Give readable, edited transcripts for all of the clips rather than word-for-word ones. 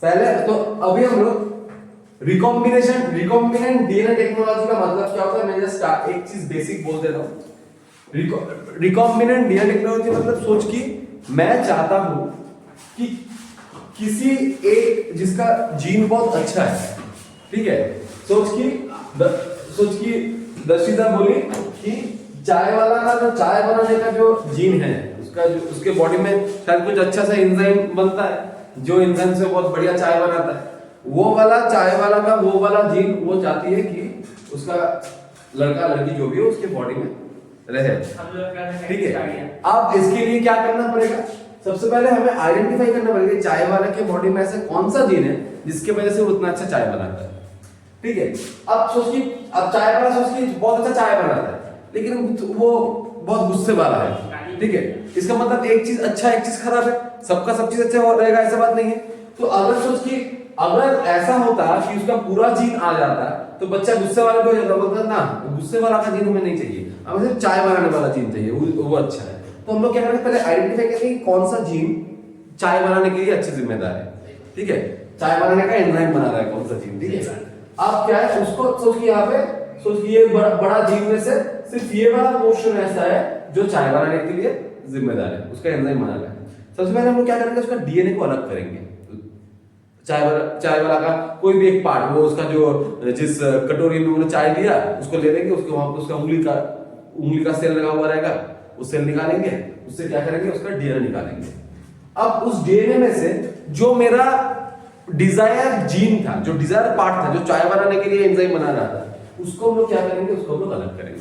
पहले तो अभी हम लोग रिकॉम्बिनेंट डीएनए टेक्नोलॉजी का मतलब क्या होता है, मैं जस्ट एक चीज बेसिक बोल देता हूँ। रिकॉम्बिनेंट डीएनए टेक्नोलॉजी मतलब सोच कि मैं चाहता हूं कि किसी एक जिसका जीन बहुत अच्छा है, ठीक है, सोच कि दर्शिता बोली कि चाय वाला का जो चाय बनाने का जो जीन है उसका जो उसके बॉडी में शायद कुछ अच्छा सा एंजाइम बनता है, जो एंजाइम से बहुत बढ़िया चाय बनाता है, वो वाला चाय वाला का वो वाला जीन वो चाहती है कि उसका लड़का लड़की जो भी हो उसके बॉडी में रहे, ठीक है। अब इसके लिए क्या करना पड़ेगा, सबसे पहले हमें आइडेंटिफाई करना पड़ेगा चाय वाले के बॉडी में ऐसा कौन सा जीन है जिसके वजह से वो उतना अच्छा चाय बनाता है, ठीक है। अब सोच कि अब चाय वाला सोच कि बहुत अच्छा चाय बनाता है लेकिन वो बहुत गुस्से वाला है, ठीक है। इसका मतलब एक चीज अच्छा एक चीज खराब है, सबका सब चीज अच्छा हो रहेगा ऐसा बात नहीं है। तो अगर सोच कि अगर ऐसा होता कि उसका पूरा जीन आ जाता तो बच्चा गुस्से वाला भी हो जाता, बोलता ना गुस्से वाला का जीन हमें नहीं चाहिए, हमें सिर्फ चाय बनाने वाला जीन चाहिए, वो अच्छा है। तो हम लोग क्या करेंगे, पहले आइडेंटिफाई करेंगे कि कौन सा जीन चाय बनाने के लिए अच्छी जिम्मेदार है, ठीक है, चाय बनाने का एंजाइम बना रहा है कौन सा जीन, ठीक है। अब क्या है उसको सोच कि यहाँ पे सोच कि ये बड़ा जीन में से सिर्फ ये वाला पोर्शन ऐसा है जो चाय बनाने के लिए जिम्मेदार है, उसका एंजाइम बना रहा है। सबसे पहले हम लोग क्या करेंगे, उसका डीएनए को अलग करेंगे, चाय वाला का कोई भी एक पार्ट, वो उसका जो जिस कटोरी में उन्होंने चाय दिया उसको ले लेंगे, उसको वहां पर उसका उंगली का सेल लगा हुआ रहेगा, उस सेल निकालेंगे, उससे क्या करेंगे उसका डीएनए निकालेंगे। अब उस डीएनए में से जो मेरा डिजायर जीन था, जो डिजायर पार्ट था, जो चाय बनाने के लिए एंजाइम बना रहा था, उसको हम लोग क्या करेंगे, उसको हम लोग अलग करेंगे,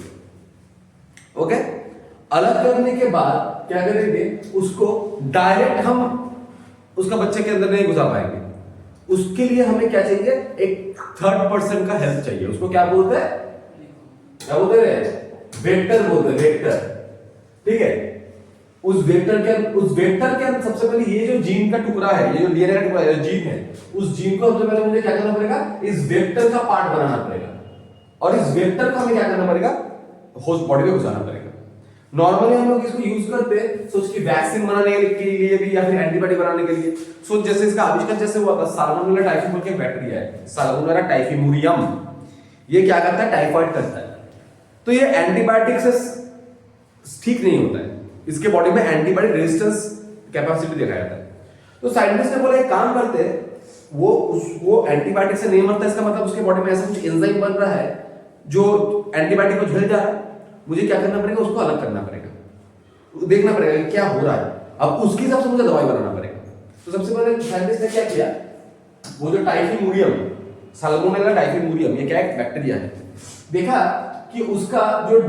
ओके। अलग करने के बाद क्या करेंगे, उसको डायरेक्ट हम उसका बच्चे के अंदर नहीं घुसा पाएंगे, उसके लिए हमें क्या चाहिए, एक थर्ड पर्सन का हेल्प चाहिए। उसको क्या बोलते हैं, क्या बोलते हैं, वेक्टर बोलते हैं, वेक्टर, ठीक है। उस वेक्टर के सबसे पहले ये जो जीन का टुकड़ा है, ये जो डीएनए का टुकड़ा है, जीन है, उस जीन को सबसे पहले मुझे क्या करना पड़ेगा, इस वेक्टर का पार्ट बनाना पड़ेगा, और इस वेक्टर को हमें क्या करना पड़ेगा, होस्ट बॉडी में घुसाना पड़ेगा। नॉर्मली हम लोग इसको यूज करते हैं सोच कि वैक्सीन बनाने के लिए भी या फिर एंटीबॉडी बनाने के लिए। सोच जैसे इसका आविष्कार जैसे हुआ था, साल्मोनेला टाइफी के बैक्टीरिया है, साल्मोनेला टाइफीमुरियम, ये क्या करता है, टाइफाइड करता है। तो ये एंटीबायोटिक से ठीक नहीं होता है, इसके बॉडी में एंटीबॉडी रेजिस्टेंस कैपेसिटी देखा जाता है। तो साइंटिस्ट ने बोला एक काम करते हैं, वो एंटीबायोटिक से नहीं मरता, इसका मतलब उसके बॉडी में ऐसा कुछ एंजाइम बन रहा है जो एंटीबायोटिक को झेल जा रहा है, मुझे क्या करना पड़ेगा, उसको अलग करना पड़ेगा, देखना पड़ेगा कि क्या हो रहा है, अब उसके हिसाब से मुझे दवाई बनाना पड़ेगा। तो सबसे पहले साइंटिस्ट ने क्या किया, वो जो टाइफीमुरियम, साल्मोनेला टाइफीमुरियम, ये क्या एक बैक्टीरिया है, देखा कि उसका जो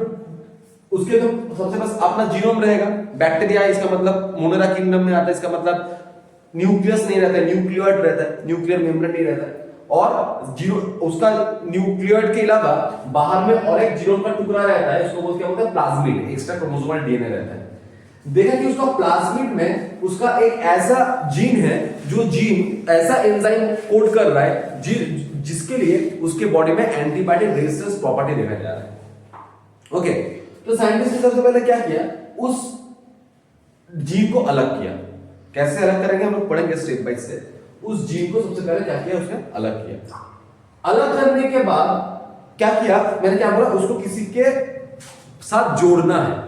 उसके तो सबसे बस अपना जीनोम रहेगा, बैक्टीरिया इसका मतलब मोनेरा किंगडम में आता है, इसका मतलब न्यूक्लियस नहीं रहता है, न्यूक्लियोइड रहता है, न्यूक्लियर मेम्ब्रेन नहीं रहता है, और जीरो उसका न्यूक्लियोइड के अलावा बाहर में और एक जीनोम का टुकड़ा रहता है, उसको बोलते हैं प्लाज्मिड, एक्स्ट्रा क्रोमोसोमल डीएनए रहता है। देखा कि उसका प्लाज्मिड में उसका एक ऐसा जीन है, जो जीन ऐसा एंजाइम कोड कर रहा है जिसके लिए उसके बॉडी में एंटीबायोटिक रेजिस्टेंस प्रॉपर्टी देखा जा रहा है, ओके। तो साइंटिस्ट ने सबसे पहले क्या किया, उस जीन को अलग किया। कैसे अलग करेंगे हम लोग पढ़ेंगे स्टेप बाय स्टेप। उस जीन को सबसे पहले क्या किया, उसने अलग किया। अलग करने के बाद क्या किया, मैंने क्या बोला, उसको किसी के साथ जोड़ना है,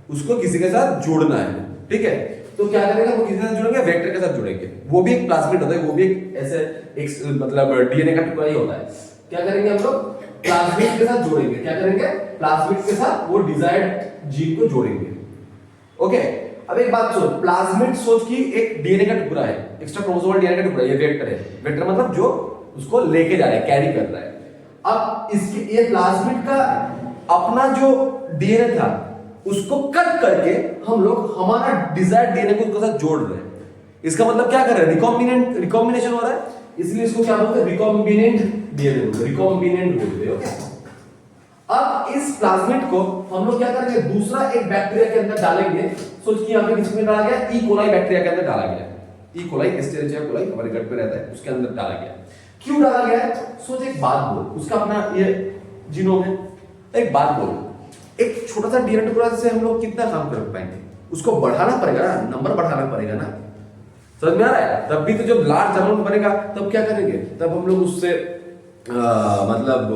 उसको किसी के साथ जोड़ना है, ठीक है। तो क्या करेंगे, वो किसी के साथ जुड़ेंगे, वेक्टर के साथ जुड़ेंगे, वो भी एक प्लाज्मिड होता है, वो भी एक ऐसे एक मतलब डीएनए का टुकड़ा ही होता है। क्या करेंगे हम लोग, प्लाज्मिड के साथ जोड़ेंगे, क्या करेंगे, प्लाज्मिड के साथ वो डिजायर्ड जीन को जोड़ेंगे, ओके। अब एक बात सोच, प्लाज्मिड सोच की एक डीएनए का टुकड़ा है, एक्स्ट्रा क्रोमोसोमल डीएनए का टुकड़ा, ये वेक्टर है, वेक्टर मतलब जो उसको लेके जा रहा है, कैरी कर रहा है। अब इसके ये प्लाज्मिड का अपना जो डीएनए था उसको कट करके हम लोग हमारा डिजायर्ड डीएनए को उसके साथ जोड़ रहे हैं। इसका मतलब क्या कर रहे हैं, रिकॉम्बिनेशन हो रहा है, इसलिए इसको क्या बोलते हैं, रिकॉम्बिनेंट डीएनए बोलते हैं, रिकॉम्बिनेंट बोलते हैं, ओके। अब इस प्लाज्मिड को हम लोग क्या करेंगे, दूसरा एक बैक्टीरिया के अंदर डालेंगे। सोच कि यहां पे किसमें डाला गया, ई कोलाई बैक्टीरिया के अंदर डाला गया, ई कोलाई एस्टेरिचिया कोलाई हमारे गट पे रहता है, उसके अंदर डाला गया। क्यों डाला गया है, सोच एक बात बोल, उसका अपना ये जीनोम है, एक बात बोल, एक छोटा सा डीएनए टुकड़ा से हम लोग कितना काम कर पाएंगे, उसको बढ़ाना पड़ेगा ना, नंबर बढ़ाना पड़ेगा ना, समझ में आ रहा है? तब भी तो जब लार्ज अमाउंट बनेगा तब क्या करेंगे, तब हम लोग उससे मतलब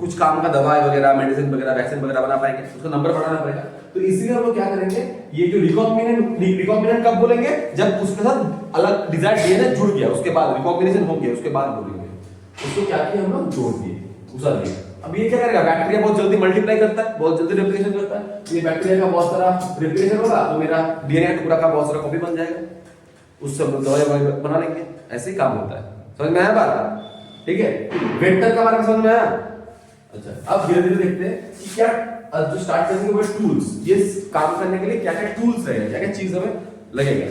कुछ काम का दवाई वगैरह, मेडिसिन वगैरह, वैक्सीन वगैरह बना पाएंगे, उसका नंबर बढ़ाना पड़ेगा। तो इसीलिए हम लोग क्या करेंगे, ये जो रिकॉम्बिनेंट कब बोलेंगे, जब उसके साथ अलग डिजायर्ड डीएनए जुड़ गया, उसके बाद रिकॉम्बिनेशन हो गया, उसके बाद बोलेंगे। उसको क्या किया हम लोग, जोड़ दिए, उसा दिए। अब ये क्या करेगा, बैक्टीरिया बहुत जल्दी मल्टीप्लाई करता है, बहुत जल्दी रेप्लिकेशन करता है, ये बैक्टीरिया का बहुत सारा रेप्लिकेशन होगा तो मेरा डीएनए टुकड़ा का बहुत सारा कॉपी बन जाएगा, उससे हम लोग दवाई बना लेंगे। ऐसे ही काम होता है। समझ में आया बात? ठीक है, वेक्टर का बारे में समझ में आया? अच्छा, अब धीरे धीरे देखते हैं कि क्या जो स्टार्ट करेंगे वो टूल्स, ये काम करने के लिए क्या क्या टूल्स रहेगा, क्या क्या चीज हमें लगेगा।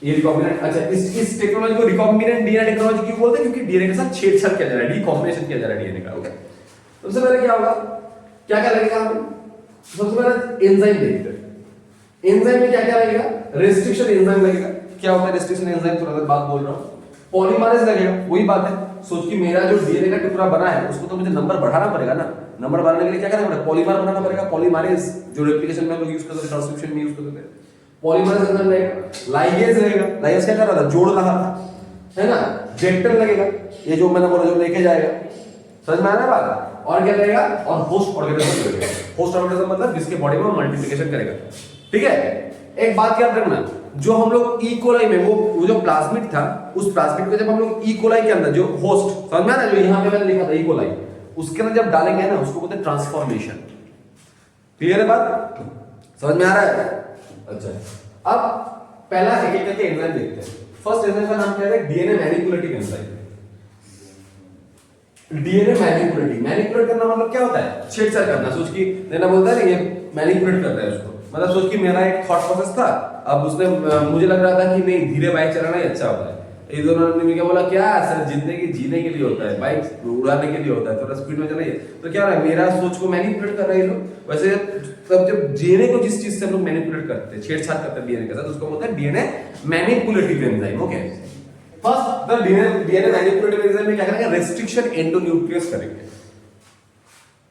ये रिकॉम्बिनेंट, अच्छा इस टेक्नोलॉजी को रिकॉम्बिनेंट डीएनए टेक्नोलॉजी क्यों बोलते हैं, क्योंकि डीएनए के साथ छेड़छाड़ किया जा रहा है, रिकॉम्बिनेशन किया जा रहा है डीएनए का। ओके, सबसे पहले क्या होगा, क्या क्या लगेगा हमें, सबसे पहले एंजाइम देखते हैं। एंजाइम में क्या क्या लगेगा, रेस्ट्रिक्शन एंजाइम लगेगा। क्या होता है रेस्ट्रिक्शन एंजाइम, थोड़ा सा बात बोल रहा हूं। पॉलीमरेज लगेगा, वही बात है, सोच कि मेरा जो डीएनए का टुकड़ा बना है उसको तो मुझे नंबर बढ़ाना पड़ेगा ना, नंबर बढ़ाने के लिए क्या करना पड़ेगा, पॉलीमर बनाना पड़ेगा। पॉलीमरेज जो रेप्लिकेशन में हम लोग यूज करते हैं, ट्रांसक्रिप्शन में यूज करते हैं, पॉलीमरेज एंजाइम लगेगा। लाइगेज लगेगा, लाइगेज क्या कर रहा था, जोड़ रहा था, है ना। वेक्टर लगेगा, ये जो मैंने बोला जो लेके जाएगा, समझ में आ रहा है बात। और क्या लगेगा, और होस्ट ऑर्गेनिज्म लगेगा। होस्ट ऑर्गेनिज्म मतलब जिसके बॉडी में मल्टीप्लिकेशन करेगा। ठीक है, एक बात याद रखना, जो हम लोग ई कोलाई में वो जो प्लाज्मिड था, उस प्लाज्मिड को जब हम लोग ई कोलाई के अंदर जो होस्ट, समझ में आ रहा है, जो यहां पे मैंने लिखा था ई कोलाई, उसके अंदर जब डालेंगे ना उसको बोलते हैं ट्रांसफॉर्मेशन। क्लियर है बात, समझ में आ रहा है? अच्छा, अब पहला एक एक करके एंजाइम देखते हैं। फर्स्ट एंजाइम का नाम क्या है, DNA manipulating enzyme. DNA manipulate करना मतलब क्या होता है, छेड़छाड़ करना। सोच की देना बोलता है ना, ये मैनिपुलेट कर रहा है उसको, मतलब सोच की मेरा एक थॉट प्रोसेस था, अब उसने मुझे लग रहा था कि नहीं धीरे बाइक चलाना ही अच्छा होता है, ये दोनों ने क्या बोला, क्या सर जिंदगी जीने के लिए होता है, बाइक उड़ाने के लिए होता है, थोड़ा स्पीड में चलाइए। तो क्या हो रहा है, मेरा सोच को मैनिपुलेट कर रहे हैं लोग। वैसे तब जब डीएनए को जिस चीज से हम लोग मैनिपुलेट करते हैं, छेड़छाड़ करते हैं डीएनए के साथ, उसको बोलते हैं DNA manipulative enzyme. Okay, first the DNA manipulative enzyme में क्या करेंगे, रेस्ट्रिक्शन एंडोन्यूक्लियस करेंगे।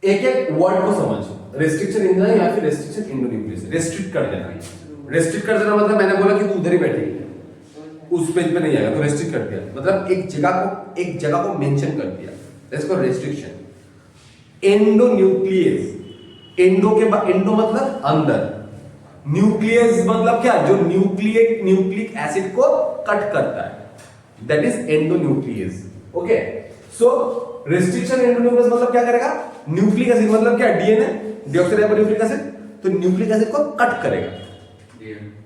एक एक वर्ड को समझ, रेस्ट्रिक्शन एंजाइम या फिर रेस्ट्रिक्शन एंडोन्यूक्लियस, रेस्ट्रिक्ट कर देना। रेस्ट्रिक्ट कर देना मतलब मैंने बोला कि तू उधर ही बैठेगी, उस पेज पे नहीं आएगा, तो रेस्ट्रिक्ट कर दिया, मतलब एक जगह को मेंशन कर दिया, इसको रेस्ट्रिक्शन। एंडोन्यूक्लियस, एंडो मतलब अंदर, न्यूक्लियस मतलब क्या, जो न्यूक्लिक एसिड को कट करता है, that is endonuclease. Okay, so restriction endonuclease मतलब क्या करेगा, न्यूक्लिक एसिड मतलब क्या, डीएनए डीऑक्सीराइबोन्यूक्लिक एसिड, तो न्यूक्लिक एसिड को कट करेगा,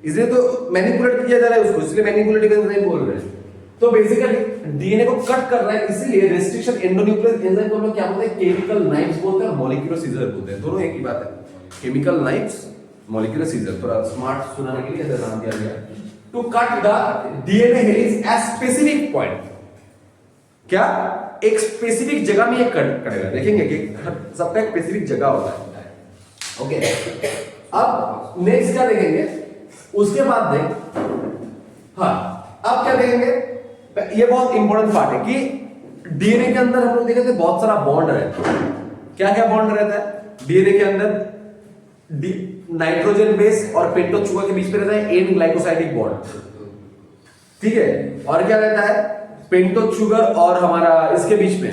इसलिए तो मैनिपुलेट किया जा रहा है उसको, इसलिए मैनिपुलेटिव एंजाइम बोल रहे हैं। तो बेसिकली डीएनए को कट कर रहा है, इसलिए रेस्ट्रिक्शन एंडोन्यूक्लियस एंजाइम को हम लोग क्या बोलते हैं, केमिकल नाइफ्स बोलते हैं और मॉलिक्यूलर सीजर बोलते हैं, दोनों एक ही बात है। केमिकल नाइफ्स, मॉलिक्यूलर सीजर, थोड़ा स्मार्ट सुनाने के लिए ऐसा नाम दिया गया, to cut the DNA helix at specific point. क्या, एक स्पेसिफिक जगह में ये कट करेगा, देखेंगे कि सबका एक स्पेसिफिक जगह होता है। ओके, अब नेक्स्ट क्या देखेंगे, उसके बाद देख, हाँ अब क्या देखेंगे, ये बहुत इंपॉर्टेंट पार्ट है कि डीएनए के अंदर हम लोग देखेंगे बहुत सारा बॉन्ड रहता है। क्या क्या बॉन्ड रहता है डीएनए के अंदर, नाइट्रोजन बेस और पेंटोज शुगर के बीच में रहता है एन ग्लाइकोसाइडिक बॉन्ड, ठीक है। और क्या रहता है, पेंटोज शुगर और हमारा इसके बीच में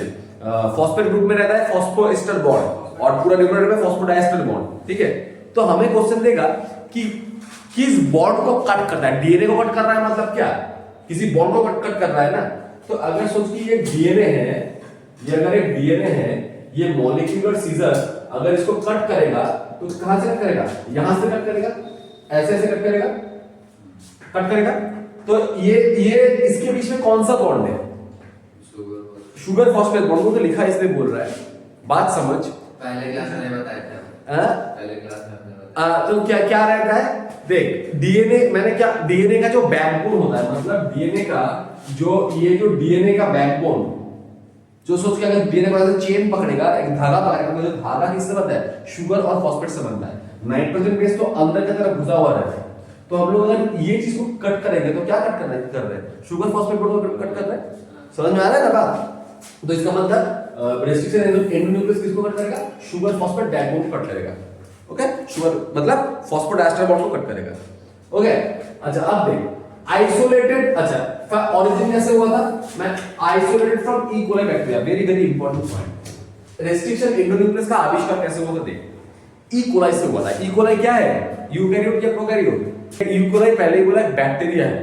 फॉस्फेट ग्रुप में रहता है फॉस्फोएस्टर बॉन्ड, और पूरा न्यूक्लियोटाइड में फॉस्फोडाइएस्टर बॉन्ड, ठीक है। तो हमें क्वेश्चन देगा कि किस बॉन्ड को कट करना है, डीएनए को कट कर रहा है मतलब क्या, किसी बॉन्ड को कट कर रहा है ना। तो अगर सोच कि ये डीएनए है, ये अगर एक डीएनए है, ये मॉलिक्यूलर सीजर अगर इसको कट करेगा तो कहां से कट करेगा, यहां से कट करेगा, ऐसे ऐसे कट करेगा, कट करेगा। तो ये इसके बीच में कौन सा बॉन्ड है, शुगर फॉस्फेट बॉन्ड, को तो लिखा है इसलिए बोल रहा है, बात समझ। पहले क्लास में बताया था, पहले क्लास में तो क्या क्या रहता है, देख डीएनए मैंने क्या, डीएनए का जो बैकबोन होता है, मतलब डीएनए का जो ये जो डीएनए का बैकबोन, जो सोच के अगर डीएनए को चेन पकड़ेगा, एक धागा पकड़ेगा, तो जो धागा किससे बनता है, शुगर और फॉस्फेट से बनता है। नाइट्रोजन बेस तो अंदर की तरफ घुसा हुआ रहता है। तो हम लोग अगर ये चीज को कट करेंगे तो क्या कट कर रहे हैं, शुगर फॉस्फेट को कट कर रहे हैं। समझ में आ रहा है ना बात। तो इसका मतलब रेस्ट्रिक्शन एंडोन्यूक्लियस किसको कट करेगा, शुगर फॉस्फेट बैकबोन को कट करेगा। ओके, शुगर मतलब फॉस्फोडाइएस्टर बॉन्ड को कट करेगा। ओके, अच्छा अब देख, आइसोलेटेड, अच्छा ओरिजिन कैसे हुआ था, मैं isolated from E coli bacteria, very very important point. Restriction endonuclease का आविष्कार कैसे हुआ देख, ई कोलाई से हुआ था। ई कोलाई क्या है, यूकैरियोट या प्रोकैरियोट? ई कोलाई पहले ही बोला बैक्टीरिया है,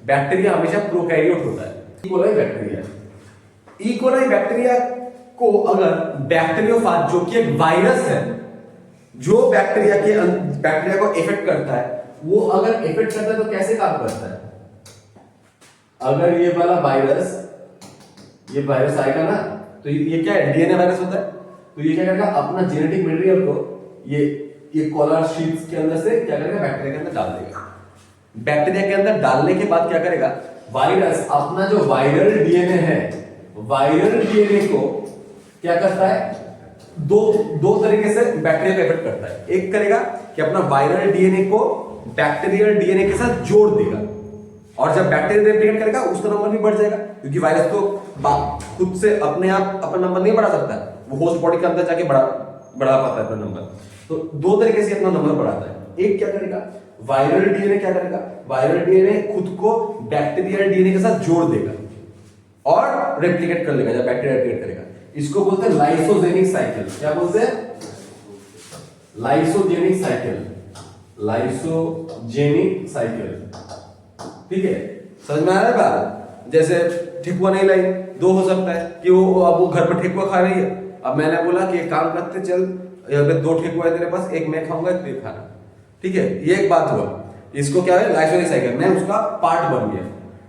बैक्टीरिया हमेशा प्रोकैरियोट होता है, ई कोलाई बैक्टीरिया है। ई कोलाई बैक्टीरिया को अगर बैक्टीरियोफाज जो कि एक वायरस है, जो बैक्टीरिया को इफेक्ट करता है, वो अगर इफेक्ट करता है तो कैसे काम करता है? अगर ये वाला वायरस, ये वायरस आएगा ना, तो ये क्या है, डीएनए वायरस होता है, तो ये क्या करेगा, अपना जेनेटिक मटेरियल को ये कॉलर शीट्स के अंदर से क्या करेगा, बैक्टीरिया के अंदर डाल देगा। बैक्टीरिया के अंदर डालने के बाद क्या करेगा, वायरस अपना जो वायरल डीएनए है, वायरल डीएनए को क्या करता है, दो तरीके से बैक्टीरिया को इफेक्ट करता है। एक करेगा कि अपना वायरल डीएनए को बैक्टीरियल डीएनए के साथ जोड़ देगा, और जब बैक्टीरिया रेप्लिकेट करेगा उसका नंबर भी बढ़ जाएगा, क्योंकि वायरस तो खुद से अपने आप अपना नंबर नहीं बढ़ा सकता, वो होस्ट बॉडी के अंदर जाके बढ़ा पाता है अपना नंबर। तो दो तरीके से अपना नंबर बढ़ाता है। एक क्या करेगा, वायरल डीएनए क्या करेगा, वायरल डीएनए खुद को बैक्टीरियल डीएनए के साथ जोड़ देगा और रेप्लिकेट कर लेगा। जब बैक्टीरिया रेप्लिकेट करेगा, इसको बोलते हैं लाइसोजेनिक साइकिल। क्या बोलते हैं, लाइसोजेनिक साइकिल, लाइसोजेनिक साइकिल। ठीक है, समझ में आ रहा है बात? जैसे ठेकुआ नहीं लाई, दो हो सकता है कि वो घर पर ठेकुआ खा रही है, अब मैंने बोला कि एक काम करते चल, यहाँ पे दो ठेकुआ है तेरे पास, एक मैं खाऊंगा एक तू खाना। ठीक है, ये एक बात हुआ, इसको क्या है, लाइसोजेनिक साइकिल, मैं उसका पार्ट बन गया।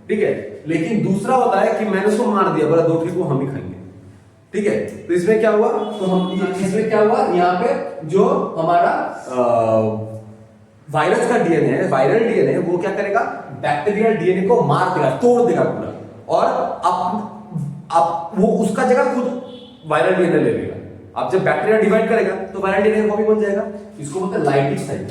ठीक है, लेकिन दूसरा होता है कि मैंने उसको मार दिया, बोला दो ठेकुआ हम ही खाएंगे। ठीक है, तो इसमें क्या हुआ, तो हम इसमें क्या हुआ, यहाँ पे जो हमारा वायरस का डीएनए है, वायरल डीएनए, वो क्या करेगा, बैक्टीरियल डीएनए को मार देगा, तोड़ देगा पूरा, और अब वो उसका जगह खुद वायरल डीएनए ले लेगा। अब जब बैक्टीरिया डिवाइड करेगा तो वायरल डीएनए कॉपी बन जाएगा। इसको बोलते हैं लाइटिक साइकिल।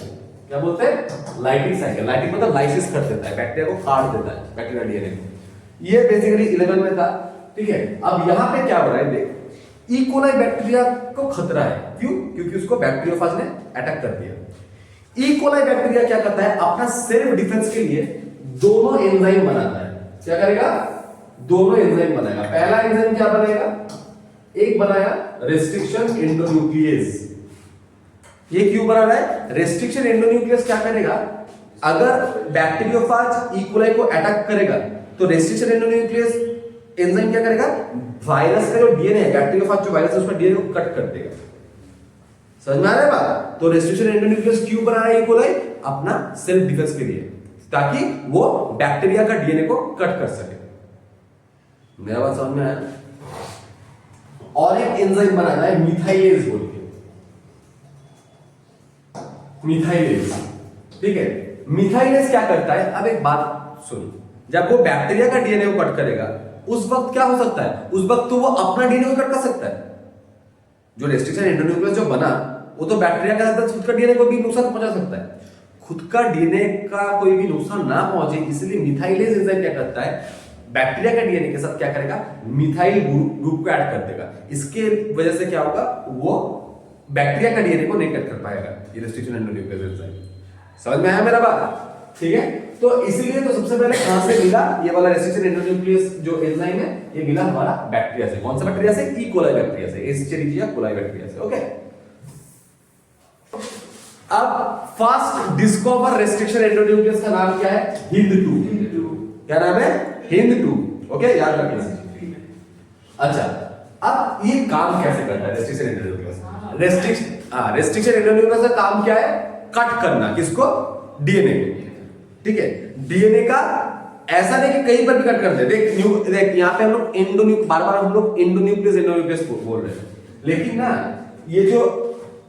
क्या बोलते हैं, लाइटिक साइकिल। लाइटिक मतलब लाइसिस कर देता है, बैक्टीरिया को काट देता है, बैक्टीरिया डीएनए को। ये बेसिकली 11 में था। ठीक है, अब यहां पे क्या हो रहा है देख, ई कोलाई बैक्टीरिया को खतरा है, क्यों, क्योंकि उसको बैक्टीरियोफाज ने अटैक कर दिया। ई कोलाई बैक्टीरिया क्या करता है, अपना सेल्फ डिफेंस के लिए दोनों एंजाइम बनाता है। क्या करेगा, दोनों एंजाइम बनाएगा। पहला एंजाइम क्या बनाएगा, एक बनाया रेस्ट्रिक्शन एंडोन्यूक्लियस। ये क्यों बना रहा है, रेस्ट्रिक्शन एंडोन्यूक्लियस क्या करेगा, अगर बैक्टीरियोफाज ई कोलाई को अटैक करेगा तो रेस्ट्रिक्शन एंडोन्यूक्लियस एंजाइम क्या करेगा, वायरस का जो डीएनए है, बैक्टीरियोफाज जो वायरस है उसका डीएनए को कट कर देगा। समझ में आ रहा है बात? तो रेस्ट्रिक्शन एंडोन्यूक्लियस क्यों बना रहा है ई कोलाई, अपना सेल्फ डिफेंस के लिए, ताकि वो बैक्टीरिया का डीएनए को कट कर सके। मेरा बात समझ में आया? और एक एंजाइम बनाना है मिथाइलेज बोल के, मिथाइलेज। ठीक है, मिथाइलेज क्या करता है, अब एक बात सुन, जब वो बैक्टीरिया का डीएनए को कट करेगा उस वक्त क्या हो सकता है, उस वक्त तो वो अपना डीएनए को कट कर सकता है। जो रेस्ट्रिक्शन एंडोन्यूक्लियस जो बना, वो तो बैक्टीरिया के साथ खुद का डीएनए को भी नुकसान पहुंचा सकता है। खुद का डीएनए का कोई भी नुकसान ना पहुंचे, इसलिए मिथाइलेज एंजाइम क्या करता है, बैक्टीरिया के डीएनए के साथ क्या करेगा, मिथाइल ग्रुप को ऐड कर देगा। इसके वजह से क्या होगा, वो बैक्टीरिया का डीएनए को नहीं कट कर पाएगा, ये रेस्ट्रिक्शन एंडोन्यूक्लियस एंजाइम। समझ में आया मेरा बात? ठीक है, तो इसीलिए तो सबसे पहले कहां से मिला ये वाला रेस्ट्रिक्शन एंडोन्यूक्लियस जो एंजाइम है, ये मिला हमारा बैक्टीरिया से। कौन सा बैक्टीरिया से, ई कोलाई बैक्टीरिया से, एस्चेरिचिया कोलाई बैक्टीरिया से। ओके, अब फर्स्ट डिस्कवर रेस्ट्रिक्शन एंडोन्यूक्लियस का नाम क्या है, हिंद 2। क्या नाम है, हिंद 2। ओके, याद रखिए। अच्छा, अब ये काम कैसे करता है रेस्ट्रिक्शन एंडोन्यूक्लियस? रेस्ट्रिक्शन एंडोन्यूक्लियस का काम क्या है, कट करना, किसको, डीएनए को। ठीक है, डीएनए का ऐसा नहीं कि कहीं पर भी कट कर दे। देख यहाँ पे हम लोग बार-बार हम लोग एंडोन्यूक्लियस बोल रहे हैं, लेकिन ना ये जो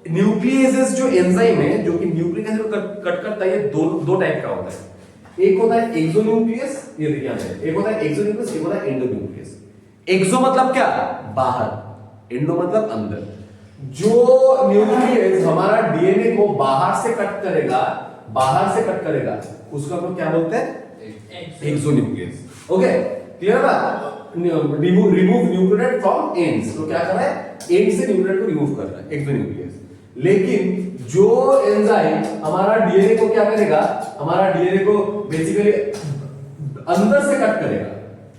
न्यूक्लियेसेस जो एंजाइम है, जो कि न्यूक्लिक एसिड को कट करता है, ये दो टाइप का होता है। एक होता है एक्सोन्यूक्लियस, ये देखिए यहाँ पे, एक होता है एक्सोन्यूक्लियस, एक होता है एंडोन्यूक्लियस। एक्सो मतलब क्या, बाहर, एंडो मतलब अंदर। जो न्यूक्लियस हमारा डीएनए को बाहर से कट करेगा, उसको हम लोग क्या बोलते हैं, एक्सोन्यूक्लियस। ओके, क्लियर बात? रिमूव न्यूक्लियोटाइड फ्रॉम एंड्स, तो क्या कर रहा है, एंड से न्यूक्लियोटाइड को रिमूव कर रहा है, एक्सोन्यूक्लियस। लेकिन जो एंजाइम हमारा डीएनए को क्या करेगा, हमारा डीएनए को बेसिकली अंदर से कट करेगा,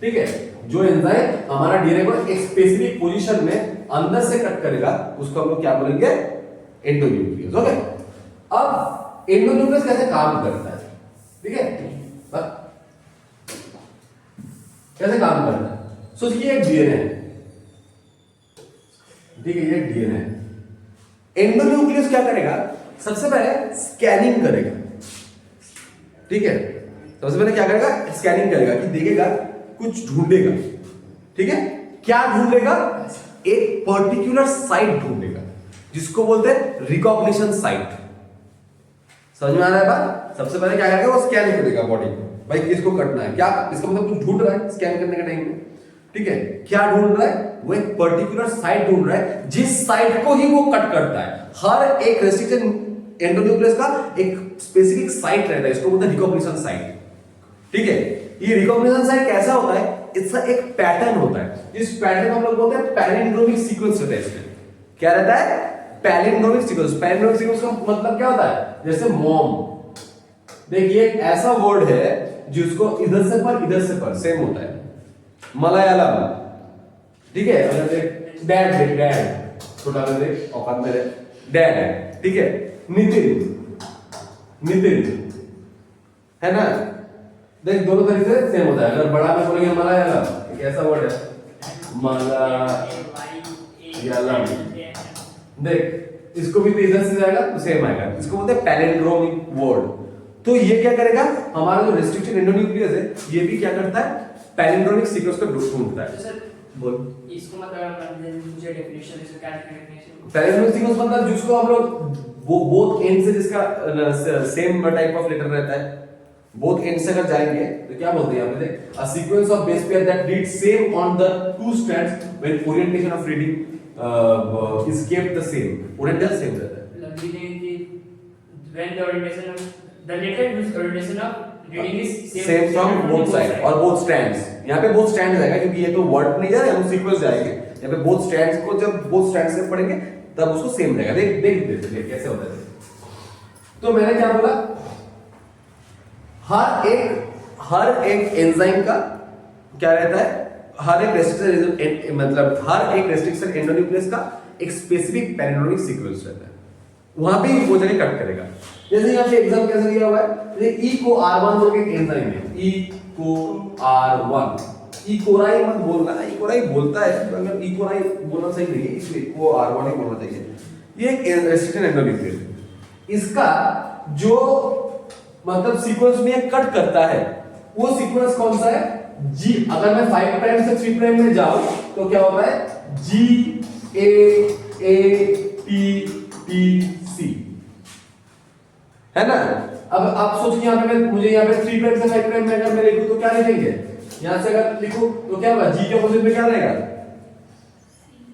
ठीक है। जो एंजाइम हमारा डीएनए को एक स्पेसिफिक पोजीशन में अंदर से कट करेगा उसको हम लोग क्या बोलेंगे, एंडोन्यूक्लियस। ओके, अब एंडोन्यूक्लियस कैसे काम करता है, ठीक है, कैसे काम करता है। सोचिए एक डीएनए है, ठीक है, ये डीएनए है। एंडोन्यूक्लियस क्या करेगा, सबसे पहले स्कैनिंग करेगा, ठीक है। सबसे पहले क्या करेगा, स्कैनिंग करेगा कि देखेगा, कुछ ढूंढेगा, ठीक है। क्या ढूंढेगा, एक पर्टिकुलर साइट ढूंढेगा जिसको बोलते हैं रिकॉग्निशन साइट। समझ में आ रहा है बात। सबसे पहले क्या करेगा, वो स्कैन करेगा बॉडी को, भाई किसको कटना है, क्या इसका मतलब कुछ ढूंढ रहा है स्कैन करने के टाइम में, ठीक है। क्या ढूंढ रहा है, वो एक पर्टिकुलर साइट ढूंढ रहा है जिस साइट को ही वो कट करता है। हर एक रेस्ट्रिक्शन एंडोन्यूक्लियस का एक स्पेसिफिक साइट रहता है, इसको बोलते हैं रिकॉग्निशन साइट, ठीक है। ये रिकॉग्निशन साइट कैसा होता है, इसका एक पैटर्न होता है, इस पैटर्न हम लोग बोलते हैं पैलिंड्रोमिक सीक्वेंस रहता है। इसमें क्या रहता है, पैलिंड्रोमिक सीक्वेंस। पैलिंड्रोमिक सीक्वेंस का मतलब क्या होता है, जैसे मॉम, देखिए ऐसा वर्ड है जिसको इधर से पर सेम होता है। मलयालम, ठीक है, अगर देख डैड, देख डैड, छोटा कर देख औकात मेरे, डैड है, ठीक है। नितिन है ना, देख दोनों तरीके से सेम होता है। अगर बड़ा में बोलेंगे मलयालम, एक ऐसा वर्ड है मलयालम, देख इसको भी इधर से जाएगा तो सेम आएगा, इसको बोलते हैं पैलिंड्रोमिक वर्ड। तो ये क्या करेगा, हमारा जो रेस्ट्रिक्शन एंडोन्यूक्लियस है ये भी क्या करता है, पैलिंड्रोमिक सीक्वेंस को ढूंढता है। सर बोल, इसको मतलब मुझे डेफिनेशन इसका क्या डेफिनेशन, पैलिंड्रोमिक सीक्वेंस मतलब जिसको हम लोग वो बोथ एंड से जिसका सेम टाइप ऑफ लेटर रहता है, बोथ एंड से अगर जाएंगे तो क्या बोलते हैं यहाँ पे, देख a sequence of base pair that read same on the two strands when orientation of reading is kept the same, orientation same रहता है। when the orientation of the letter whose orientation of reading is same from both side और both strands. यहाँ पे both strands आएगा क्योंकि ये तो word नहीं जा रहा है, हम सीक्वेंस जाएंगे। यहाँ पे बोथ स्ट्रैंड्स को जब बोथ स्ट्रैंड्स से पढ़ेंगे तब उसको सेम रहेगा। देख देख देख कैसे होता है। तो मैंने क्या बोला, हर एक एंजाइम का क्या रहता है, हर एक रेस्ट्रिक्शन मतलब हर एक रेस्ट्रिक्शन एंडोन्यूक्लियस का एक स्पेसिफिक पैलिंड्रोमिक सीक्वेंस रहता है, वहां पे वो जगह कट करेगा। जैसे यहाँ पे एग्जाम कैसे दिया हुआ है, ई को R1 बोल के एंजाइम है, ई को R1, ई कोराई मत बोलना, ई कोराई बोलता है अगर ई कोराई बोलना सही नहीं है, इसलिए को R1 ही बोलना चाहिए। ये एक रेस्ट्रिक्शन एंडोन्यूक्लियस है, इसका जो मतलब सीक्वेंस में कट करता है वो सीक्वेंस कौन सा है, जी। अगर मैं 5 प्राइम से 3 प्राइम में जाऊं तो क्या होता है, G A T T C, है ना। अब आप सोचिए यहाँ पे मुझे यहाँ पे 3 प्राइम से 5 प्राइम में अगर मैं लिखूं तो क्या लिखेंगे, यहां से अगर लिखूं तो क्या होगा, G के अपोजिट में क्या रहेगा,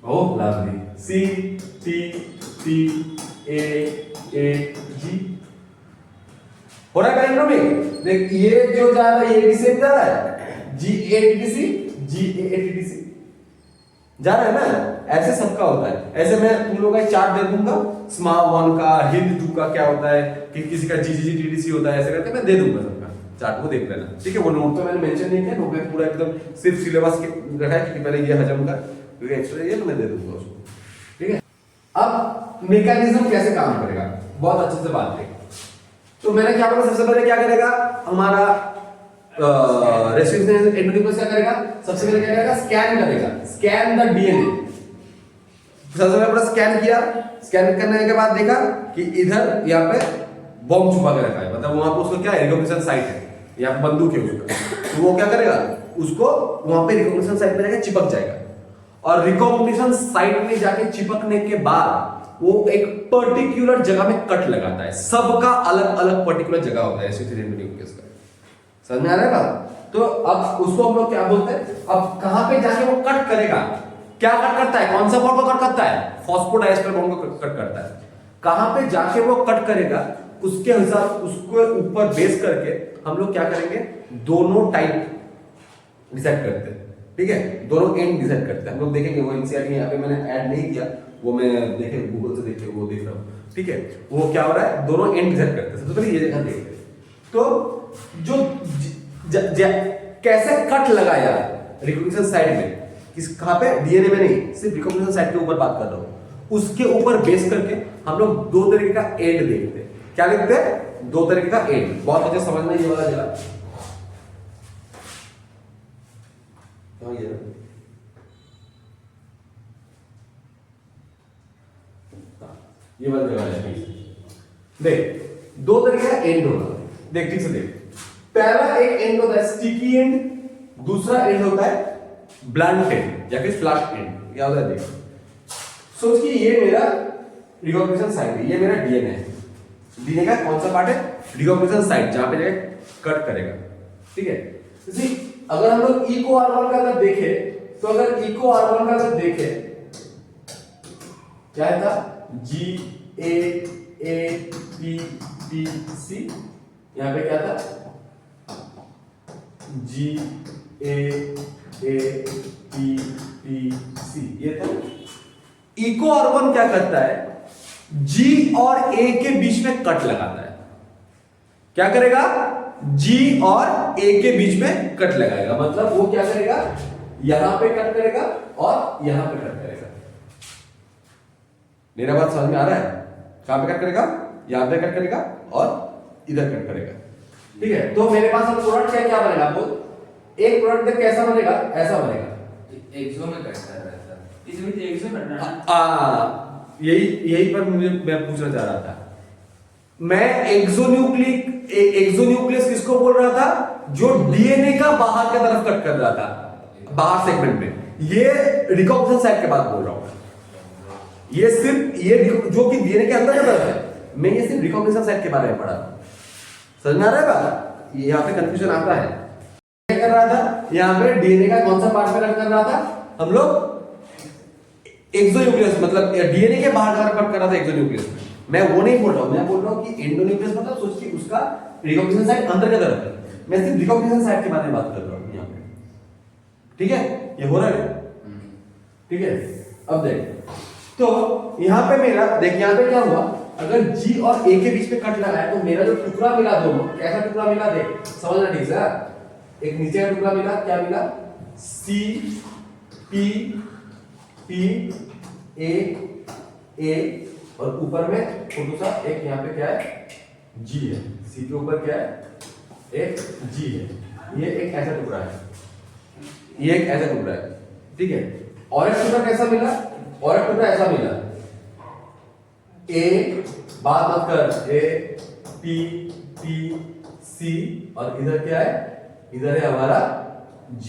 ओह lovely, C T T A G हो रहा है पैलिंड्रोमिक। देख ये जो जा रहा है ये भी सेम जा रहा है, G A T C G A T C जा रहा है ना, ऐसे सबका होता है। ऐसे मैं तुम लोगों का एक चार्ट दे दूंगा, स्मार्ट 1 का, हिंद 2 का क्या होता है, कि किसी का GGGTDC होता है, ऐसे करके मैं दे दूंगा सबका चार्ट, वो देख लेना, ठीक है। वो नोट तो मैंने मेंशन नहीं किया, नोट में पूरा एकदम सिर्फ सिलेबस के रखा है कि पहले ये हजम का क्योंकि एक्स्ट्रा ये तो मैं दे दूंगा उसको, ठीक है। अब मैकेनिज्म कैसे काम करेगा, बहुत अच्छे से बात करें। तो मैंने क्या बोला, सबसे पहले क्या करेगा हमारा रेस्ट्रिक्शन एंडोन्यूक्लियस क्या करेगा, सबसे पहले क्या करेगा, स्कैन करेगा, स्कैन द डीएनए। सबसे पहले स्कैन किया, स्कैन करने के बाद देखा कि इधर यहाँ पे बॉम्ब छुपा के रखा है, मतलब वहां पे उसको क्या है, रिकॉग्निशन साइट है, यहाँ पे बंदूक है उसका, तो वो क्या करेगा, उसको वहां पे रिकॉग्निशन साइट पे जाके चिपक जाएगा। और रिकॉग्निशन साइट में जाके चिपकने के बाद वो एक पर्टिकुलर जगह में कट लगाता है, सबका अलग अलग पर्टिकुलर जगह होता है एंडोन्यूक्लियस का, समझ में आ रहा है बात। तो अब उसको हम लोग क्या बोलते हैं, अब कहां पे जाके वो कट करेगा, क्या कट करता है, कौन सा बॉन्ड को कट करता है, फॉस्फोडाइस्टर बॉन्ड को कट करता है। कहां पे जाके वो कट करेगा उसके हिसाब, उसको ऊपर बेस करके हम लोग क्या करेंगे, दोनों टाइप डिसाइड करते हैं, ठीक है, दोनों एंड डिसाइड करते हैं। हम लोग देखेंगे, वो एनसीईआरटी यहाँ पे मैंने ऐड नहीं किया, वो मैं देखे गूगल से देख के वो देख रहा हूँ, ठीक है। वो क्या हो रहा है, दोनों एंड डिसाइड करते हैं। सबसे पहले ये जगह देखते हैं, तो जो कैसे कट लगाया रिकॉग्निशन साइड में, किस कहां पे, डीएनए में नहीं, सिर्फ रिकॉग्निशन साइड के ऊपर बात कर रहा हूं। उसके ऊपर बेस करके हम लोग दो तरीके का एंड देखते हैं। क्या देखते हैं? दो तरीके का एंड। बहुत अच्छे समझना ये वाला जरा। ये वाला जगह है। देख, दो तरीके का एंड होगा। देख ठीक से देख, पहला एक एंड होता है स्टिकी एंड, दूसरा एंड होता है ब्लंट एंड या फिर फ्लैश एंड। क्या होता है देख, सोच कि ये मेरा रिकॉग्निशन साइट है, ये मेरा डीएनए है। डीएनए का कौन सा पार्ट है? रिकॉग्निशन साइट, जहां पे कट करेगा। ठीक है, इसी अगर हम लोग ई को R1 का अगर देखे, तो अगर ई को R1 का अगर देखे, क्या था? G A A P P C, यहां पे क्या था? G A A P P C, ये था। इको R1 क्या करता है? G और A के बीच में कट लगाता है। क्या करेगा? G और A के बीच में कट लगाएगा। मतलब वो क्या करेगा? यहां पे कट करेगा और यहां पे कट करेगा। मेरा बात समझ में आ रहा है? कहां पे कट करेगा? यहां पे कट करेगा और इधर कट करेगा। ठीक है, तो मेरे पास अब प्रोडक्ट क्या क्या बनेगा? बोल, एक प्रोडक्ट देख कैसा बनेगा? ऐसा बनेगा। एक्सो में कट कर रहा है सर, इसमें तो एक्सो करना है। यही पर मैं पूछना चाह रहा था। मैं एक्सोन्यूक्लियस किसको बोल रहा था? जो डीएनए का बाहर की तरफ कट कर रहा था, बाहर सेगमेंट में। ये रिकॉग्निशन साइट के बाद बोल रहा हूं। ये सिर्फ ये जो कि डीएनए के अंदर की तरफ है, मैं ये सिर्फ रिकॉग्निशन साइट के बारे में पढ़ा। समझ में आ रहा है बात? यहाँ पे कंफ्यूजन आता है। क्या कर रहा था? यहाँ पे डीएनए का कौन सा पार्ट पे कट कर रहा था हम लोग? एक्सोन्यूक्लियस, मतलब डीएनए के बाहर जाकर कट कर रहा था एक्सोन्यूक्लियस में। मैं वो नहीं बोल रहा हूं, मैं बोल रहा हूं कि एंडोन्यूक्लियस मतलब सोचिए उसका रिकॉग्निशन साइट अंदर की तरफ है। मैं सिर्फ रिकॉग्निशन साइट के बारे में बात कर रहा हूं यहाँ पे। ठीक है, ये हो रहा है? ठीक है, अब देख, तो यहां पे मेरा देख, यहां पे क्या हुआ? अगर G और A के बीच में कट लगा है, तो मेरा जो टुकड़ा मिला दोनों, कैसा टुकड़ा मिला देख, समझना ठीक से। एक नीचे का टुकड़ा मिला, क्या मिला? C P P A A, और ऊपर में छोटू सा एक यहाँ पे क्या है? G है। C के ऊपर क्या है? एक G है। ये एक ऐसा टुकड़ा है, ये एक ऐसा टुकड़ा है। ठीक है, और एक टुकड़ा कैसा मिला? और एक टुकड़ा ऐसा मिला। A, बात मत कर, A P P C, और इधर क्या है? इधर है हमारा G।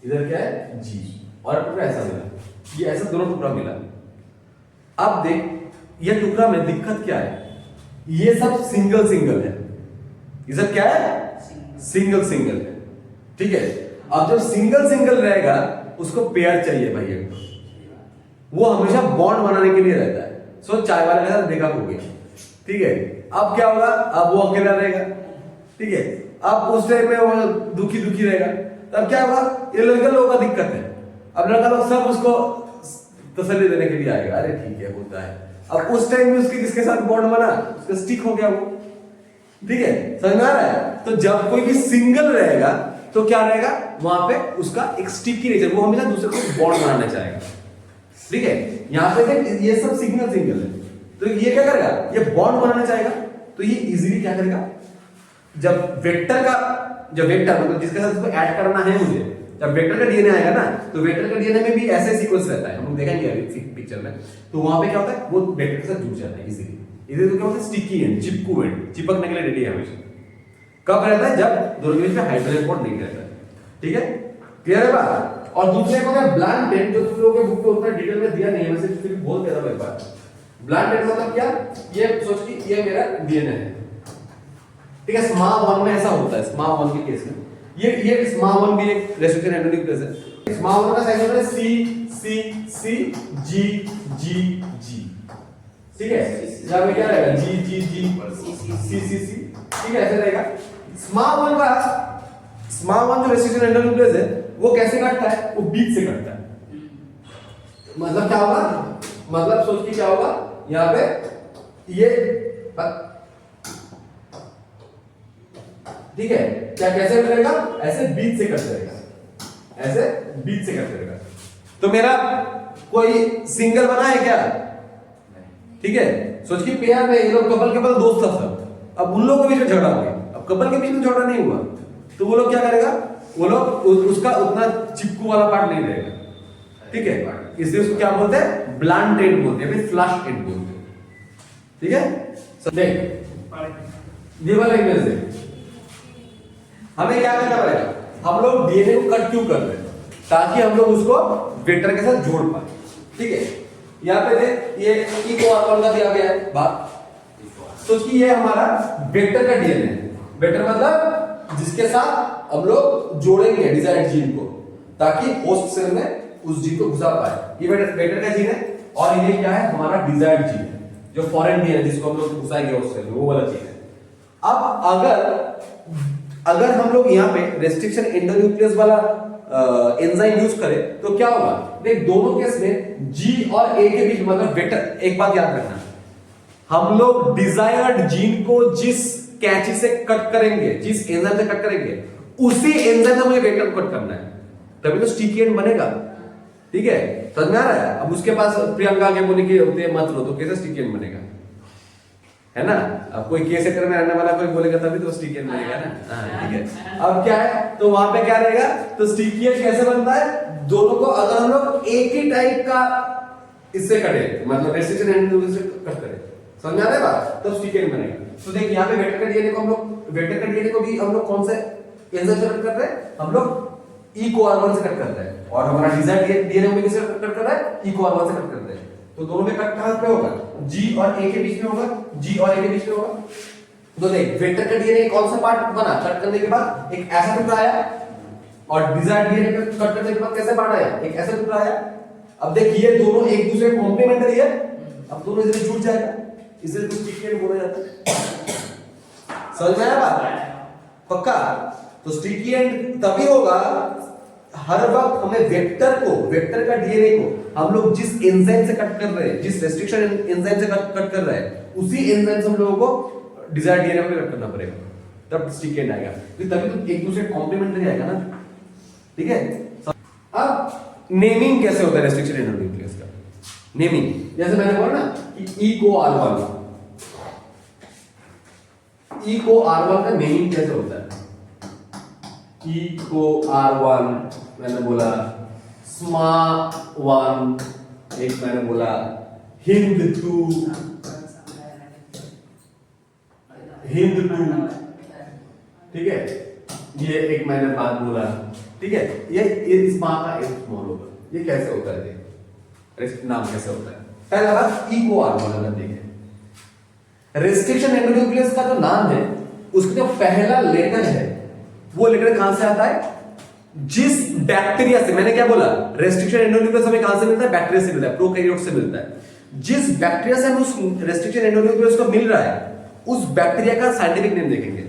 इधर क्या है? G, और टुकड़ा ऐसा मिला। ये ऐसा दोनों टुकड़ा मिला। अब देख, ये टुकड़ा में दिक्कत क्या है? ये सब सिंगल सिंगल है। ये सब क्या है? सिंगल सिंगल है। ठीक है, अब जब सिंगल सिंगल रहेगा, उसको पेयर चाहिए भाई। वो हमेशा बॉन्ड बनाने के लिए रहता है। सो चाय वाले के साथ ब्रेकअप हो गया। ठीक है, अब क्या होगा? अब वो अकेला रहेगा। ठीक है, अब उस टाइम में वो दुखी दुखी रहेगा। तब क्या होगा? ये लड़का लोगों का दिक्कत है। अब लड़का लोग सब उसको तसल्ली देने के लिए आएगा, अरे ठीक है, होता है। अब उस टाइम में उसके किसके साथ बॉन्ड बना? उसका स्टिक हो गया वो। ठीक है, समझ में आ रहा है? तो जब कोई भी सिंगल रहेगा, तो क्या रहेगा? वहां पे उसका एक स्टिकी नेचर, वो हमेशा दूसरे को बॉन्ड बनाना चाहेगा। ठीक है, यहां पे देख, ये सब सिंगल सिंगल है, तो ये क्या करेगा? ये बॉन्ड बनाना चाहेगा। तो ये इजीली क्या करेगा? जब वेक्टर मतलब जिसके साथ इसको ऐड करना है मुझे, जब वेक्टर का डीएनए आएगा ना, तो वेक्टर का डीएनए में भी ऐसे सीक्वेंस रहता है, हम लोग देखेंगे अभी पिक्चर में। तो वहां पे क्या होता है? वो वेक्टर के साथ जुड़ जाता है इजीली। इधर तो क्या होता है? स्टिकी एंड, चिपकू एंड, चिपकने के लिए रेडी है हमेशा। कब रहता है? जब दोनों के बीच में हाइड्रोजन बॉन्ड नहीं रहता है। ठीक है, क्लियर है बात? और दूसरे को है ब्लंट एंड, जो तुम लोगों के बुक में उतना डिटेल में दिया नहीं है, वैसे फिर बोल दे रहा हूं एक बार। ब्लंट एंड मतलब क्या? ये सोच कि ये मेरा डीएनए है। ठीक है, स्मा 1 में ऐसा होता है, स्मा 1 के केस में। ये स्मा 1 भी एक रेस्ट्रिक्शन एंडोन्यूक्लियस है। स्मा 1 का साइज होता है C G G G। ठीक है, यहां पे क्या रहेगा? G G G C। ठीक है, ऐसे रहेगा। स्मा 1 जो रेस्ट्रिक्शन एंडोन्यूक्लियस है, वो कैसे कटता है? वो बीच से कटता है। मतलब क्या होगा? मतलब सोच के क्या होगा? यहां पे ये ठीक है, क्या कैसे कट करेगा? ऐसे बीच से कट करेगा, ऐसे बीच से कट करेगा। तो मेरा कोई सिंगल बना है क्या? ठीक है, सोच के पेयर में ये लोग कपल दोस्त था सब, अब उन लोगों के बीच में झगड़ा हो गया। अब कपल के बीच में झगड़ा नहीं हुआ तो वो लोग क्या करेगा, वो लोग उसका उतना चिपकू वाला पार्ट नहीं रहेगा, ठीक है, इसलिए उसको क्या बोलते हैं? ब्लंट एंड बोलते हैं, फ्लश एंड बोलते हैं, ठीक है। देख ये वाला इमेज है, हमें क्या करना पड़ेगा? हम लोग डीएनए को कट क्यों कर रहे हैं? ताकि हम लोग उसको वेक्टर के साथ जोड़ पाए, ठीक है। यहाँ पे देख, ये E₂R1 का दिया गया है बात, तो कि ये हमारा वेक्टर का डीएनए है। वेक्टर मतलब जिसके साथ हम लोग जोड़ेंगे डिजायर्ड जीन को, ताकि होस्ट सेल में उस जीन को घुसा पाए। ये वेक्टर का जीन है, और ये क्या है? हमारा डिजायर्ड जीन है, जो फॉरेन जीन है, जिसको हम लोग घुसाएंगे होस्ट सेल में, वो वाला जीन है। अब अगर हम लोग यहाँ पे रेस्ट्रिक्शन एंडोन्यूक्लियस वाला एंजाइम यूज करें तो क्या होगा? देख, दोनों केस में जी और ए के बीच मतलब वेक्टर, एक बात याद रखना, हम लोग डिजायर्ड जीन को जिस कैंची से कट करेंगे, जिस एंजाइम से कट करेंगे, उसी एंजाइम से मुझे वेक्टर को कट करना है, तभी तो स्टिकी एंड बनेगा, ठीक है। समझ में आ रहा है? अब उसके पास प्रियंका के बोली के होते हैं मत लो, तो कैसे स्टिकी एंड बनेगा, है ना? अब कोई के सेक्टर में रहने वाला कोई बोलेगा तभी तो स्टिकी एंड बनेगा ना, हाँ, ठीक है। अब क्या है, तो वहां पे क्या रहेगा? तो स्टिकी एंड कैसे बनता है? दोनों को अगर हम लोग एक ही टाइप का इससे कटे, मतलब रेस्ट्रिक्शन एंड से कट करें, समझ में आ रहा है बात? तो स्टिकी एंड बनेगा। तो देख, यहाँ पे वेक्टर का डीएनए को हम लोग, वेक्टर का डीएनए को भी हम लोग कौन से एंजाइम से कट कर रहे हैं? हम लोग E₂R1 से कट कर रहे हैं, और हमारा डिजायर्ड डीएनए को किससे कट कर रहा है? E₂R1 से कट कर रहे हैं। तो दोनों में कट कहां पे होगा? जी और ए के बीच में होगा, जी और ए के बीच में होगा। तो देख, वेक्टर का डीएनए कौन सा पार्ट बना? कट करने के बाद एक ऐसा टुकड़ा आया, और डिजायर्ड डीएनए को कट करने के बाद कैसे पार्ट आया? एक ऐसा टुकड़ा आया। अब देख, ये दोनों एक दूसरे कॉम्प्लीमेंट्री है, अब दोनों इधर जुड़ जाएगा, इसे कुछ स्टिकी एंड बोला जाता है। समझ में आया बात? पक्का? तो स्टिकी एंड तभी होगा हर वक्त हमें वेक्टर को, वेक्टर का डीएनए को हम लोग जिस एंजाइम से कट कर रहे हैं, जिस रेस्ट्रिक्शन एंजाइम से कट कर रहे हैं, उसी एंजाइम से हम लोगों को डिजायर्ड डीएनए में कट करना पड़ेगा, तब स्टिकी एंड आएगा। तो तभी तो एक दूसरे कॉम्प्लीमेंट्री आएगा ना, ठीक है। अब नेमिंग कैसे होता है रेस्ट्रिक्शन एंडोन्यूक्लियस का? नेमिंग जैसे मैंने बोला ना कि E₂R1, E₂R1 का नेमिंग कैसे होता है? E₂R1 मैंने बोला, SMA1 एक मैंने बोला, Hind2, ठीक है, ये एक मैंने बात बोला, ठीक है। ये SMA का एक स्मॉल होगा, ये कैसे होता है? नाम कैसे होता है? पहला बात E₂R1 अगर देखें, रेस्ट्रिक्शन एंडोन्यूक्लियस का जो नाम है, उसका जो पहला लेटर है, वो लेटर कहां से आता है? जिस बैक्टीरिया से, मैंने क्या बोला, रेस्ट्रिक्शन एंडोन्यूक्लियस हमें कहां से मिलता है? बैक्टीरिया से मिलता है, प्रोकैरियोट से मिलता है। जिस बैक्टीरिया से हमें उस रेस्ट्रिक्शन एंडोन्यूक्लियस को मिल रहा है, उस बैक्टीरिया का साइंटिफिक नेम देखेंगे।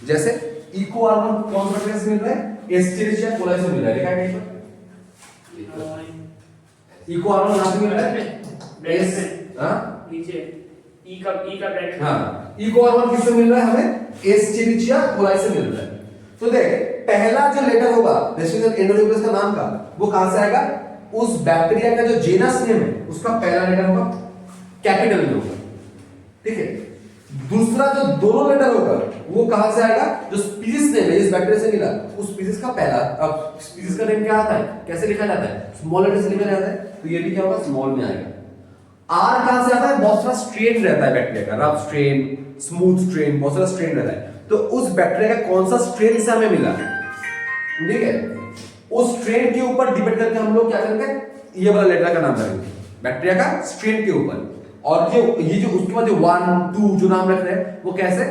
जैसे E₂R1 कौन सा बैक्टीरिया से मिल रहा है? एस्चेरिचिया कोलाई से मिल रहा है, देखा है कहीं पर? E₂R1 कहां से मिल रहा है? एस, हां, नीचे ई का ब्रैकेट, हां, E₂R1 किससे मिल रहा है हमें? एस्चेरिचिया कोलाई से मिल रहा है। तो देख, पहला जो लेटर होगा रेस्ट्रिक्शन एंडोन्यूक्लियस का नाम का, वो कहां से आएगा? उस बैक्टीरिया का जो जेनस नेम है, उसका पहला लेटर होगा कैपिटल में होगा, ठीक है। दूसरा जो दोनों लेटर होगा, वो कहां से आएगा? जो स्पीसीज नेम है इस बैक्टीरिया से मिला, उस स्पीसीज का पहला, अब स्पीसीज का नेम क्या आता है, कैसे लिखा जाता है? स्मॉल लेटर से लिखा जाता है, तो ये भी क्या होगा? स्मॉल में आएगा। आर कहां से आता है? बहुत सारा स्ट्रेन रहता है बैक्टीरिया का, रफ स्ट्रेन, स्मूथ स्ट्रेन, बहुत सारा स्ट्रेन रहता है। तो उस बैक्टीरिया का कौन सा स्ट्रेन से हमें मिला, ठीक है, उस स्ट्रेन के ऊपर डिपेंड करके हम लोग क्या करेंगे? ये वाला लेटर का नाम करेंगे बैक्टीरिया का स्ट्रेन के ऊपर। और ये जो उसके बाद जो 1, 2 जो नाम रख रहे हैं, वो कैसे,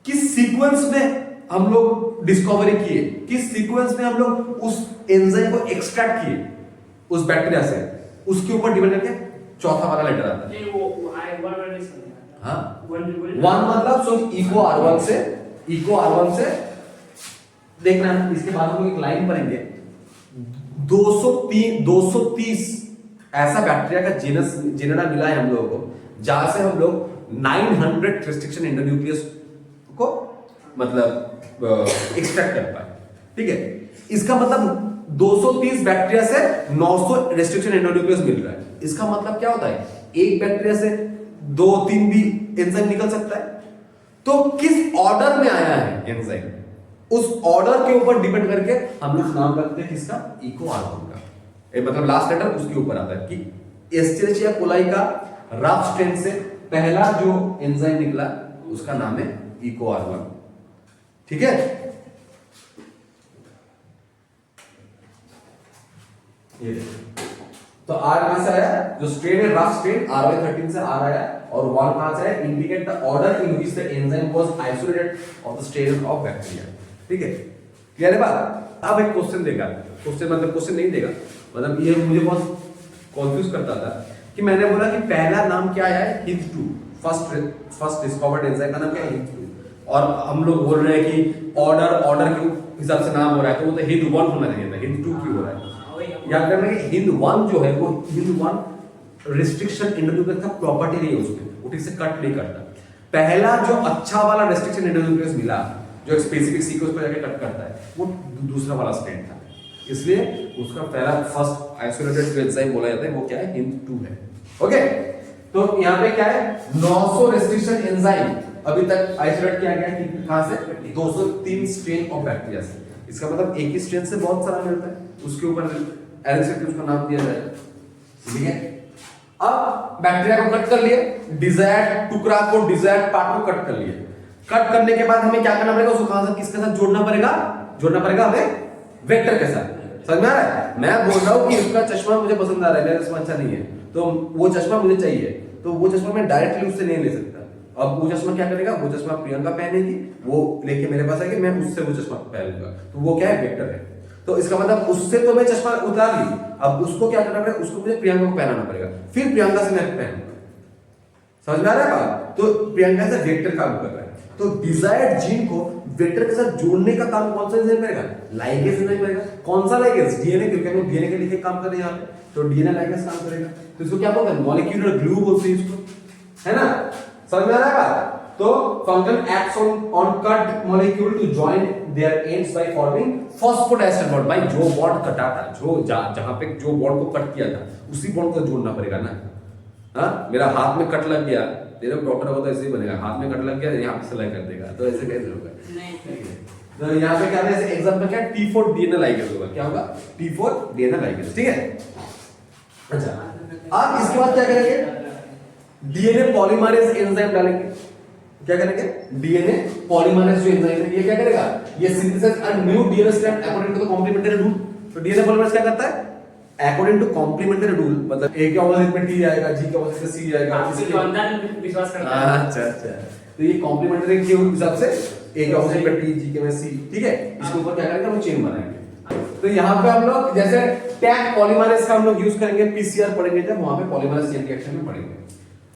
किस सीक्वेंस में हम लोग डिस्कवरी किए, किस सीक्वेंस में हम लोग उस एंजाइम को एक्सट्रैक्ट किए उस बैक्टीरिया से, उसके ऊपर डिपेंड करके चौथा वाला लेटर आता है। नहीं वो आई वन नहीं समझा। हाँ, वन मतलब सो E₂R1 से देखना, इसके बाद हम एक लाइन पढ़ेंगे, 230 ऐसा बैक्टीरिया का जेनेरा मिला है हम लोगों को, जहां से हम लोग 900 रेस्ट्रिक्शन एंडोन्यूक्लियस को मतलब एक्सट्रैक्ट कर पाए। ठीक है, इसका मतलब 230 बैक्टीरिया से 900 रेस्ट्रिक्शन एंडोन्यूक्लियस मिल रहा है। इसका मतलब क्या होता है, एक बैक्टीरिया से 2-3 भी एंजाइम निकल सकता है। तो किस ऑर्डर में आया है एंजाइम, उस ऑर्डर के ऊपर डिपेंड करके हम लोग नाम रखते हैं किसका, इको आर्गन का। मतलब लास्ट लेटर उसके ऊपर आता है कि एस्चेरिचिया कोलाई का रफ स्ट्रेन से पहला जो एंजाइम निकला उसका नाम है इको आर्गन। ठीक है, ये तो आर कहां से आया, जो स्ट्रेन है रफ स्ट्रेन RY13 से आर आया, और 1 कहां से आया, indicate the order in which the enzyme was isolated of the strain of bacteria. ठीक है, क्लियर है बात। अब एक क्वेश्चन देगा, क्वेश्चन मतलब क्वेश्चन नहीं देगा, मतलब ये मुझे बहुत कंफ्यूज करता था कि मैंने बोला कि पहला नाम क्या आया है, HIF2, फर्स्ट डिस्कवर्ड एंजाइम का नाम क्या है, HIF2, और हम लोग बोल रहे हैं कि ऑर्डर के हिसाब से नाम हो रहा है, तो वो तो HIF1 होना चाहिए था, HIF2 क्यों हो रहा है। याद करना कि HIF1 जो है वो HIF1 रिस्ट्रिक्शन एंडोन्यूक्लियस का प्रॉपर्टी नहीं है, उसमें वो ठीक से कट नहीं करता। पहला जो अच्छा वाला रिस्ट्रिक्शन एंडोन्यूक्लियस मिला जो एक स्पेसिफिक सीक्वेंस पर जाके कट करता है, वो दूसरा वाला स्ट्रेन था, इसलिए उसका पहला फर्स्ट आइसोलेटेड एंजाइम बोला जाता है, वो क्या है, HIF2 है। ओके, तो यहाँ पे क्या है, 900 रेस्ट्रिक्शन एंजाइम अभी तक आइसोलेट किया गया है, कहां से, 203 स्ट्रेन ऑफ बैक्टीरिया से। इसका मतलब एक ही स्ट्रेन से बहुत सारा मिलता है, उसके ऊपर एलेक्स करके उसका नाम दिया जाएगा। ठीक है, अब बैक्टीरिया को कट कर लिए, डिजायर्ड टुकड़ा को, डिजायर्ड पार्ट को कट कर लिए। कट करने के बाद हमें क्या करना पड़ेगा, उसको कहां से किसके साथ जोड़ना पड़ेगा हमें वेक्टर के साथ। समझ में आ रहा है, मैं बोल रहा हूं कि इसका चश्मा मुझे पसंद आ रहा है, मेरा चश्मा अच्छा नहीं है, तो वो चश्मा मुझे चाहिए, तो वो चश्मा मैं डायरेक्टली उससे नहीं ले सकता। अब वो चश्मा क्या करेगा, वो चश्मा प्रियंका पहनेगी, वो लेके मेरे पास आएगी, मैं उससे वो चश्मा पहनूंगा, तो वो क्या है, वेक्टर है। तो इसका मतलब उससे तो मैं चश्मा उतार ली, अब उसको क्या करना पड़ेगा, उसको मुझे प्रियंका को पहनाना पड़ेगा, फिर प्रियंका से मैं पहनूंगा। समझ में आ रहा है बात, तो प्रियंका से वेक्टर काम कर रहा है। तो डिजायर्ड जीन को वेक्टर के साथ जोड़ने का काम कौन सा एंजाइम करेगा, लाइगेज एंजाइम करेगा। कौन सा लाइगेज, डीएनए, क्योंकि हम लोग डीएनए के लिए काम कर रहे हैं यहाँ पे, तो डीएनए लाइगेज काम करेगा। तो इसको क्या बोलते हैं, मॉलिक्यूलर ग्लू बोलते हैं इसको, है ना। समझ में आ रहा है बात। तो function acts on cut molecule to join their ends by forming phosphodiester bond. भाई जो बॉन्ड कटा था, जो जहां पे जो बॉन्ड को कट किया था, उसी बॉन्ड को जोड़ना पड़ेगा ना। हाँ, मेरा हाथ में कट लग गया, तेरे डॉक्टर होगा तो ऐसे ही बनेगा, हाथ में कट लग गया यहाँ पे सिलाई कर देगा, तो ऐसे कैसे होगा, नहीं। तो यहाँ पे क्या है, एग्जांपल क्या है, T4 डीएनए लाइगेज होगा, क्या होगा, T4 डीएनए लाइगेज। ठीक है, अच्छा, अब इसके बाद क्या करेंगे, डीएनए पॉलीमरेज एंजाइम डालेंगे। क्या करेंगे, डीएनए पॉलीमरेज जो एंजाइम है, ये क्या करेगा, ये synthesise a new DNA strand according to the complementary rule. तो डीएनए पॉलीमरेज क्या करता है, अकॉर्डिंग टू कॉम्प्लीमेंट्री रूल, मतलब ए के ऑपोजिट में टी आएगा, जी के ऑपोजिट में सी आएगा, इसके अंदर विश्वास करता है। अच्छा, तो ये कॉम्प्लीमेंट्री के हिसाब से ए के ऑपोजिट में टी, जी के में सी। ठीक है, इसके ऊपर क्या करेंगे, हम चेन बनाएंगे। तो यहाँ पे हम लोग जैसे टैग पॉलीमरेज का हम लोग यूज करेंगे, पीसीआर पढ़ेंगे जब, वहां पे पॉलीमरेज चेन रिएक्शन में पढ़ेंगे।